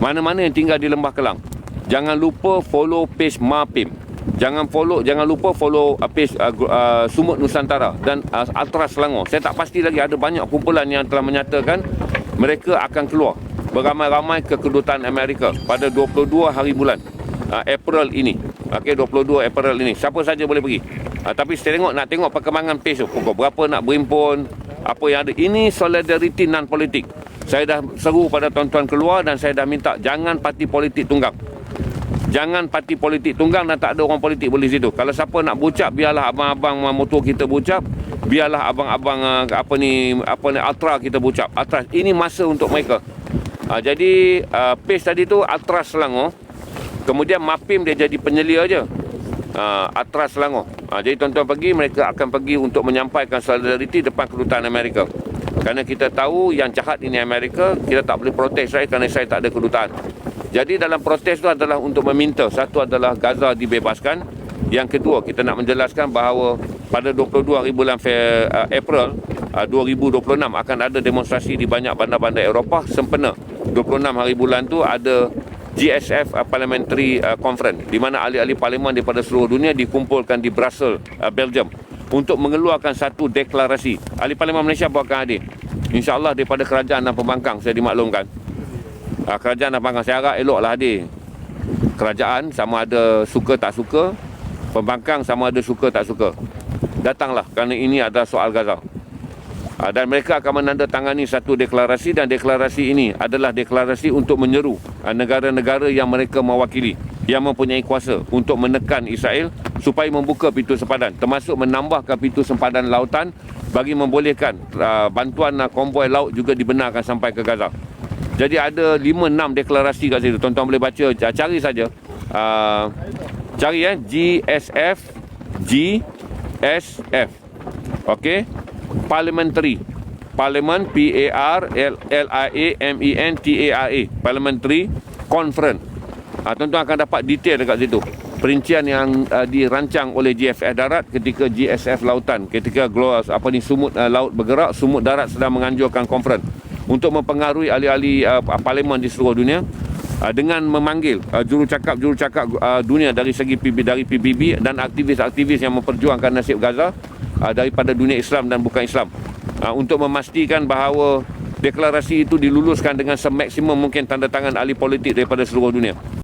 Mana-mana yang tinggal di Lembah Kelang, jangan lupa follow page MAPIM. Jangan lupa follow page Sumut Nusantara dan Ultras Selangor. Saya tak pasti lagi, ada banyak kumpulan yang telah menyatakan mereka akan keluar beramai-ramai ke kedutaan Amerika pada 22 hari bulan April ini. Okey, 22 April ini. Siapa saja boleh pergi. Tapi saya nak tengok perkembangan page tu. Pukul berapa nak berhimpun, apa yang ada. Ini solidariti non politik. Saya dah seru pada tuan-tuan keluar dan saya dah minta jangan parti politik tunggang. Jangan parti politik tunggang dan tak ada orang politik boleh situ. Kalau siapa nak bucap, biarlah abang-abang motor kita bucap. Biarlah abang-abang Ultra kita bucap. Ultra, ini masa untuk mereka. Jadi page tadi tu Ultras Selangor. Kemudian MAPIM dia jadi penyelia je. Ultras Selangor. Jadi tuan-tuan pergi, mereka akan pergi untuk menyampaikan solidariti depan kedutaan Amerika. Kerana kita tahu yang jahat ini Amerika, kita tak boleh protes saya kerana saya tak ada kedutaan. Jadi dalam protes itu adalah untuk meminta, satu adalah Gaza dibebaskan. Yang kedua, kita nak menjelaskan bahawa pada 22 hari bulan April 2026 akan ada demonstrasi di banyak bandar-bandar Eropah sempena 26 hari bulan tu ada GSF Parliamentary Conference, di mana ahli-ahli parlimen daripada seluruh dunia dikumpulkan di Brussels, Belgium, untuk mengeluarkan satu deklarasi. Ahli parlimen Malaysia pun akan hadir, InsyaAllah daripada kerajaan dan pembangkang. Saya dimaklumkan kerajaan dan pembangkang, saya harap eloklah hadir. Kerajaan sama ada suka tak suka, pembangkang sama ada suka tak suka, datanglah, kerana ini adalah soal Gaza. Dan mereka akan menandatangani satu deklarasi, dan deklarasi ini adalah deklarasi untuk menyeru negara-negara yang mereka mewakili, yang mempunyai kuasa untuk menekan Israel supaya membuka pintu sempadan, termasuk menambahkan pintu sempadan lautan bagi membolehkan bantuan konvoi laut juga dibenarkan sampai ke Gaza. Jadi ada 5-6 deklarasi kat situ. Tuan-tuan boleh baca, cari saja. Cari GSF. Okey. Parliamentary. Parliament, P-A-R-L-I-A-M-E-N-T-A-R-A. Parliamentary Conference. Tuan-tuan akan dapat detail dekat situ. Perincian yang dirancang oleh GFF Darat ketika GSF Lautan. Ketika Sumut Laut bergerak, Sumut Darat sedang menganjurkan conference untuk mempengaruhi ahli-ahli parlimen di seluruh dunia dengan memanggil jurucakap dunia dari segi PBB dan aktivis-aktivis yang memperjuangkan nasib Gaza daripada dunia Islam dan bukan Islam, untuk memastikan bahawa deklarasi itu diluluskan dengan semaksimum mungkin tanda tangan ahli politik daripada seluruh dunia.